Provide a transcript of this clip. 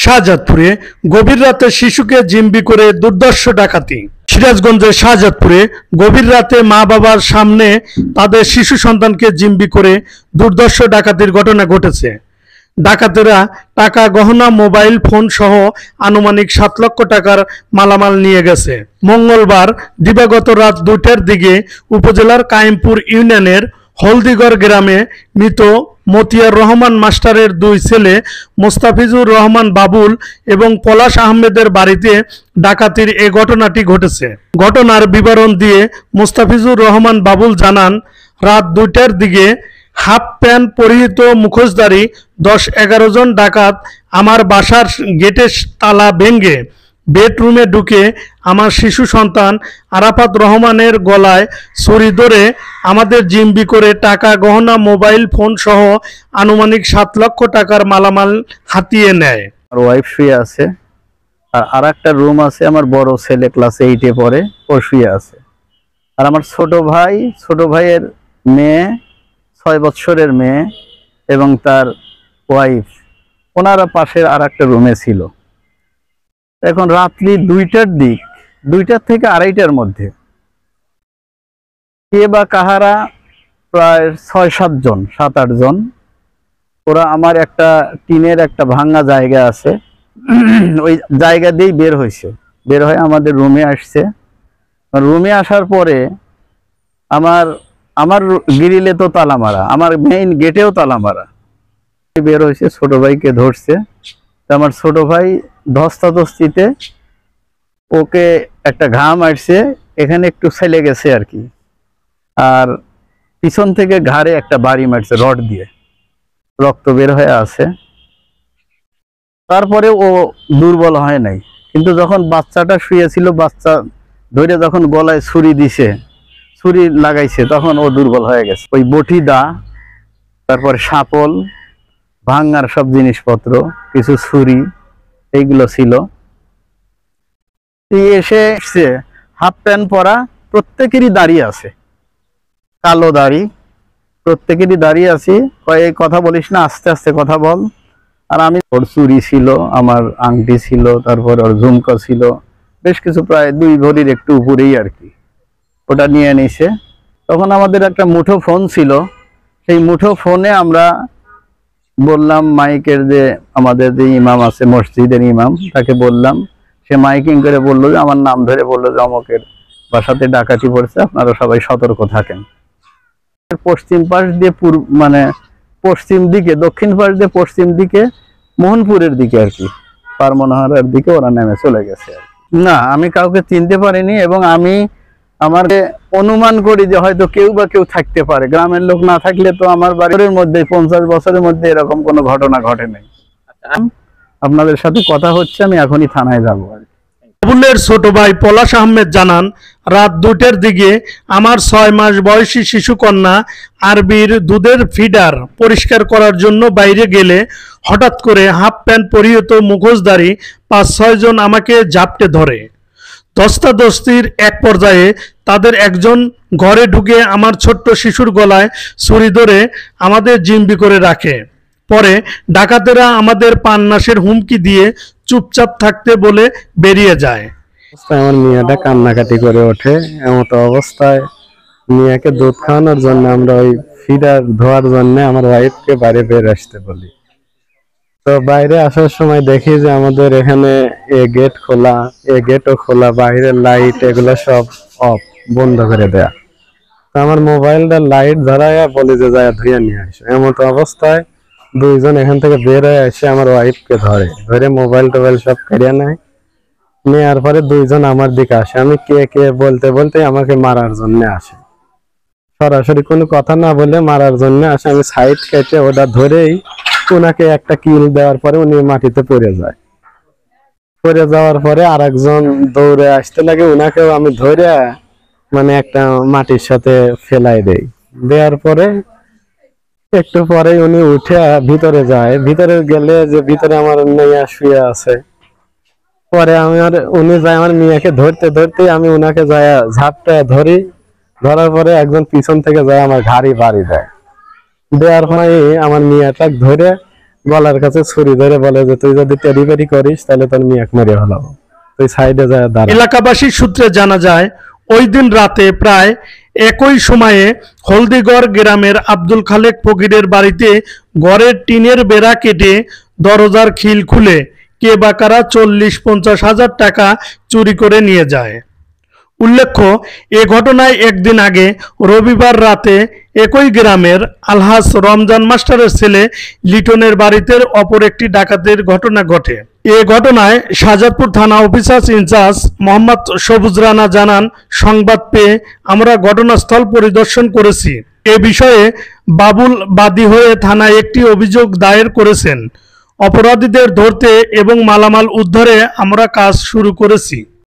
শাহজাদপুরে গভীর রাতে শিশুকে জিম্মি করে দুর্ধর্ষ ডাকাতি। সিরাজগঞ্জের শাহজাদপুরে গভীর রাতে মা বাবার সামনে তাদের শিশু সন্তানকে জিম্মি করে দুর্ধর্ষ ডাকাতির ঘটনা ঘটেছে। ডাকাতেরা টাকা, গহনা, মোবাইল ফোন সহ আনুমানিক 7 লক্ষ টাকার মালামাল নিয়ে গেছে। মঙ্গলবার দিবাগত রাত 2টার দিকে উপজেলার কায়েমপুর ইউনিয়নের হলদিগড় গ্রামে মৃত মতিয়ার রহমান মাস্টারের 2 ছেলে মোস্তাফিজুর রহমান বাবুল এবং পলাশ আহমেদের বাড়িতে ডাকাতির এ ঘটনাটি ঘটেছে। ঘটনার বিবরণ দিয়ে মোস্তাফিজুর রহমান বাবুল জানান, রাত 2টার দিকে হাফ প্যান্ট পরিহিত মুখোশধারী 10-11 জন ডাকাত আমার বাসার গেটের তালা ভেঙে বেডরুমে ঢুকে আমার শিশু সন্তান আরাফাত রহমানের গলায় ছুরি ধরে আমাদের জিম্মি করে টাকা, গহনা, মোবাইল ফোন সহ আনুমানিক 7 লক্ষ টাকার মালামাল হাতিয়ে নেয়। আমার ওয়াইফ শুয়ে আছে, আর একটা রুম আছে, আমার বড় ছেলে ক্লাস 8-এ পড়ে, ও শুয়ে আছে। আর আমার ছোট ভাইয়ের মেয়ে, 6 বছরের মেয়ে এবং তার ওয়াইফ, ওনারা পাশের আর একটা রুমে ছিল। এখন রাত্রি 2টার দিক, 2টা থেকে 2:30টার মধ্যে কে বা কাহারা প্রায় 6-7 জন, 7-8 জন, ওরা আমার একটা টিনের একটা ভাঙা জায়গা আছে, ওই জায়গা দিয়েই বের হয়ে আমাদের রুমে আসছে। রুমে আসার পরে আমার গ্রিলে তো তালা মারা, আমার মেইন গেটেও তালা মারা। বের হয়েছে, ছোট ভাইকে ধরছে। আমার ছোট ভাই ধস্তাধস্তিতে ওকে একটা ঘাম আসছে, এখানে একটু ছেলে গেছে আর কি, আর পিছন থেকে ঘাড়ে একটা বাড়ি মারছে রড দিয়ে, রক্ত বের হয়ে আছে। তারপরে ও দুর্বল হয় নাই, কিন্তু যখন বাচ্চাটা শুয়েছিল, বাচ্চা ধরে যখন গলায় ছুরি লাগাইছে, তখন ও দুর্বল হয়ে গেছে। ওই বটি দা, তারপরে শাপল, ভাঙার সব জিনিসপত্র, কিছু ছুরি, এইগুলো ছিল। এসে হাফ প্যান্ট পরা, প্রত্যেকেরই দাঁড়িয়ে আছে, কালো দাড়ি, প্রত্যেকেরই দাঁড়িয়ে আছি। এই কথা বলিস না, আস্তে আস্তে কথা বল। আর আমি, ওর চুরি ছিল, আমার আংটি ছিল, তারপর ওর ঝুমকা ছিল, বেশ কিছু, প্রায় 2 ভরির একটু উপরেই আর কি, ওটা নিয়ে নিছে। তখন আমাদের একটা মুঠো ফোন ছিল, সেই মুঠো ফোনে আমরা বললাম, মাইকের যে আমাদের যে ইমাম আছে, মসজিদের ইমাম, তাকে বললাম, সে মাইকিং করে বললো যে, আমার নাম ধরে বললো যে অমকের বাসাতে ডাকাতি পড়ছে, আপনারা সবাই সতর্ক থাকেন। পশ্চিম পাশ দিয়ে পশ্চিম দিকে, দক্ষিণ পাশ দিয়ে পশ্চিম দিকে, মোহনপুরের দিকে আর কি, পারমনোহরের দিকে ওরা নেমে চলে গেছে। না, আমি কাউকে চিনতে পারিনি, এবং আমি আমার অনুমান করি যে হয়তো কেউ থাকতে পারে। গ্রামের লোক না থাকলে তো আমার বাড়ির মধ্যে 50 বছরের মধ্যে এরকম কোনো ঘটনা ঘটে নাই। আপনাদের সাথে কথা হচ্ছে, আমি এখনই থানায় যাবো। বাবুলের ছোট ভাই পলাশ আহমেদ জানান, রাত 2টার দিকে আমার 6 মাস বয়সী শিশু কন্যা আরবির দুধের ফিডার পরিষ্কার করার জন্য বাইরে গেলে হঠাৎ করে হাফ প্যান্ট পরিহিত মুখোশধারী 5-6 জন আমাকে ঝাপটে ধরে। ধস্তাধস্তির এক পর্যায়ে তাদের একজন ঘরে ঢুকে আমার ছোট্ট শিশুর গলায় ছুরি ধরে আমাদের জিম্মি করে রাখে। পরে ডাকাতেরা আমাদের প্রাণনাশের হুমকি দিয়ে চুপচাপ থাকতে বলে বেরিয়ে যায়। আমার মেয়েটা কান্নাকাটি করে ওঠে। এমতো অবস্থায় মেয়েকে দুধ খাওয়ানোর জন্য আমরা ওই ফিডার ধোয়ার জন্য আমার ওয়াইফকে বাইরে বের আসতে বলি। তো বাইরে আসার সময় দেখি যে আমাদের এখানে গেট খোলা, গেটও খোলা, বাইরের লাইট এগুলো সব অফ, বন্ধ করে দেয়া। তো আমার মোবাইলটা লাইট ধরাইয়া বলি যে যায় ধুয়ে নিয়ে আসো। এমতো অবস্থায় 2 জন এখান থেকে বের হয়ে এসে আমার ওয়াইফকে ধরে মোবাইল টোবাইল সব কেড়ে নেয়। নেওয়ার পরে 2 জন আমার দিকে আসে, আমি কে বলতে আমাকে মারার জন্য আসে। সরাসরি কোনো কথা না বলে মারার জন্য আসে। আমি সাইড কেটে ওটা ধরেই ওনাকে একটা কিল দেওয়ার পরে উনি মাটিতে পড়ে যায়। পড়ে যাওয়ার পরে আরেকজন দৌড়ে আসতে লাগে, ওনাকেও আমি ধরে একটা মাটির সাথে ফেলাই দেওয়ার পরে একটু পরে উনি উঠে ভিতরে যায়। ভিতরে গেলে যে ভিতরে আমার মেয়ে শুয়ে আছে, পরে উনি যায় আমার মেয়েকে ধরতে আমি উনাকে যায় ঝাপটা ধরার পরে একজন পিছন থেকে যায় আমার ঘাড়ি বাড়ি দেওয়ার পরে আমার মেয়েটা ধরে গলার কাছে ছুরি ধরে বলে যে তুই যদি টেরিবারি করিস তাহলে তোর মিয়াক মেরে ফেলাবো। তুই সাইডে যায় দাঁড়া। এলাকাবাসীর সূত্রে জানা যায় ওই দিন রাতে প্রায় একই সময়ে হলদিগড় গ্রামের আব্দুল খালেক ফকিরের বাড়িতে ঘরের টিনের বেড়া কেটে দরজার খিল খুলে কে বা কারা 40-50 হাজার টাকা চুরি করে নিয়ে যায়। উল্লেখ্য, এ ঘটনায় একদিন আগে রবিবার রাতে একই গ্রামের আলহাজ রমজান মাস্টারের ছেলে লিটনের বাড়িতে অপর একটি ডাকাতির ঘটনা ঘটে। এ ঘটনায় শাহজাদপুর থানা অফিসার ইনচার্জ মোহাম্মদ সবুজ রানা জানান, সংবাদ পেয়ে আমরা ঘটনাস্থল পরিদর্শন করেছি। এ বিষয়ে বাবুল বাদী হয়ে থানায় একটি অভিযোগ দায়ের করেছেন। অপরাধীদের ধরতে এবং মালামাল উদ্ধারে আমরা কাজ শুরু করেছি।